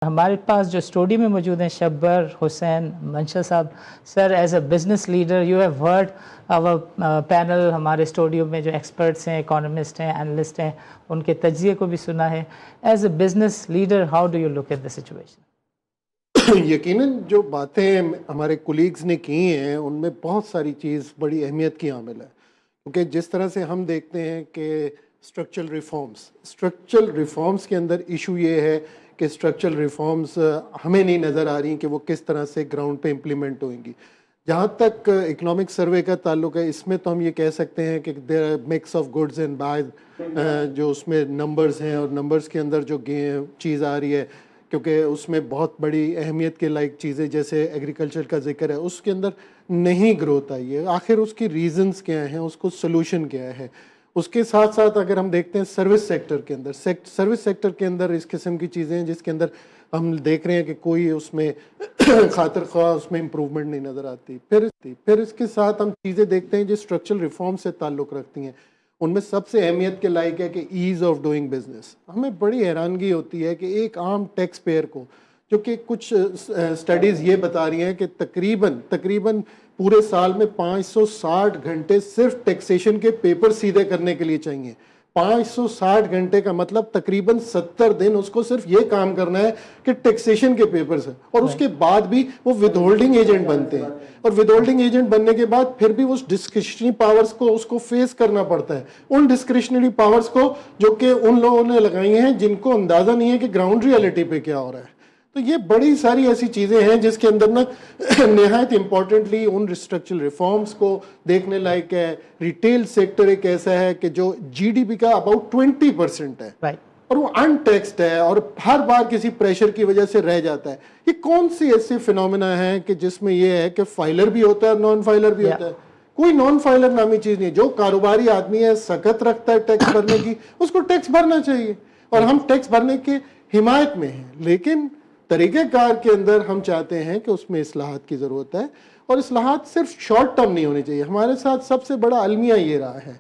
ہمارے پاس جو اسٹوڈیو میں موجود ہیں شبر Hussain Mansha Sahab. Sir is a business leader you have heard our panel, ہمارے اسٹوڈیو میں جو ایکسپرٹس ہیں، اکانومسٹ ہیں، انالسٹ ہیں، ان کے تجزیے کو بھی سنا ہے. As a business leader how do you look at the situation? یقیناً جو باتیں ہمارے کولیگز نے کی ہیں ان میں بہت ساری چیز بڑی اہمیت کی حامل ہے، کیونکہ جس طرح سے ہم دیکھتے ہیں کہ اسٹرکچرل ریفارمز کے اندر ایشو یہ ہے کہ اسٹرکچرل ریفارمز ہمیں نہیں نظر آ رہی کہ وہ کس طرح سے گراؤنڈ پہ امپلیمنٹ ہوئیں گی. جہاں تک اکنامک سروے کا تعلق ہے، اس میں تو ہم یہ کہہ سکتے ہیں کہ there mix of goods and bad, جو اس میں نمبرز ہیں اور نمبرز کے اندر جو چیز آ رہی ہے، کیونکہ اس میں بہت بڑی اہمیت کے لائق چیزیں جیسے ایگریکلچر کا ذکر ہے، اس کے اندر نہیں گروتھ آئی ہے. آخر اس کی ریزنز کیا ہیں، اس کو سلوشن کیا ہے؟ اس کے ساتھ ساتھ اگر ہم دیکھتے ہیں سروس سیکٹر کے اندر اس قسم کی چیزیں ہیں جس کے اندر ہم دیکھ رہے ہیں کہ کوئی اس میں خاطر خواہ اس میں امپروومنٹ نہیں نظر آتی. پھر اس کے ساتھ ہم چیزیں دیکھتے ہیں جو اسٹرکچرل ریفارم سے تعلق رکھتی ہیں. ان میں سب سے اہمیت کے لائق ہے کہ ایز آف ڈوئنگ بزنس. ہمیں بڑی حیرانگی ہوتی ہے کہ ایک عام ٹیکس پیئر کو، جو کہ کچھ اسٹڈیز یہ بتا رہی ہیں کہ تقریباً پورے سال میں 560 گھنٹے صرف ٹیکسیشن کے پیپر سیدھے کرنے کے لیے چاہیے. 560 گھنٹے کا مطلب تقریباً 70 دن اس کو صرف یہ کام کرنا ہے کہ ٹیکسیشن کے پیپرز ہیں، اور اس کے بعد بھی وہ ود ہولڈنگ ایجنٹ بنتے ہیں، اور ود ہولڈنگ ایجنٹ بننے کے بعد پھر بھی اس ڈسکریشنری پاورز کو اس کو فیس کرنا پڑتا ہے. ان ڈسکریشنری پاورز کو جو کہ ان لوگوں نے لگائی ہیں جن کو اندازہ نہیں ہے کہ گراؤنڈ ریئلٹی پہ کیا ہو رہا ہے. تو یہ بڑی ساری ایسی چیزیں ہیں جس کے اندر نا نہایت امپورٹنٹلی ان اسٹرکچرل ریفارمز کو دیکھنے لائق ہے. ریٹیل سیکٹر ایک ایسا ہے کہ جو جی ڈی پی کا اباؤٹ 20% ہے، اور وہ ان ٹیکسڈ ہے اور ہر بار کسی پریشر کی وجہ سے رہ جاتا ہے. یہ کون سی ایسے فینومینا ہیں کہ جس میں یہ ہے کہ فائلر بھی ہوتا ہے اور نان فائلر بھی ہوتا ہے؟ کوئی نان فائلر نامی چیز نہیں. جو کاروباری آدمی ہے، سخت رکھتا ہے ٹیکس بھرنے کی، اس کو ٹیکس بھرنا چاہیے، اور ہم ٹیکس بھرنے کی حمایت میں ہیں. لیکن طریقہ کار کے اندر ہم چاہتے ہیں کہ اس میں اصلاحات کی ضرورت ہے، اور اصلاحات صرف شارٹ ٹرم نہیں ہونی چاہیے. ہمارے ساتھ سب سے بڑا المیہ یہ رہا ہے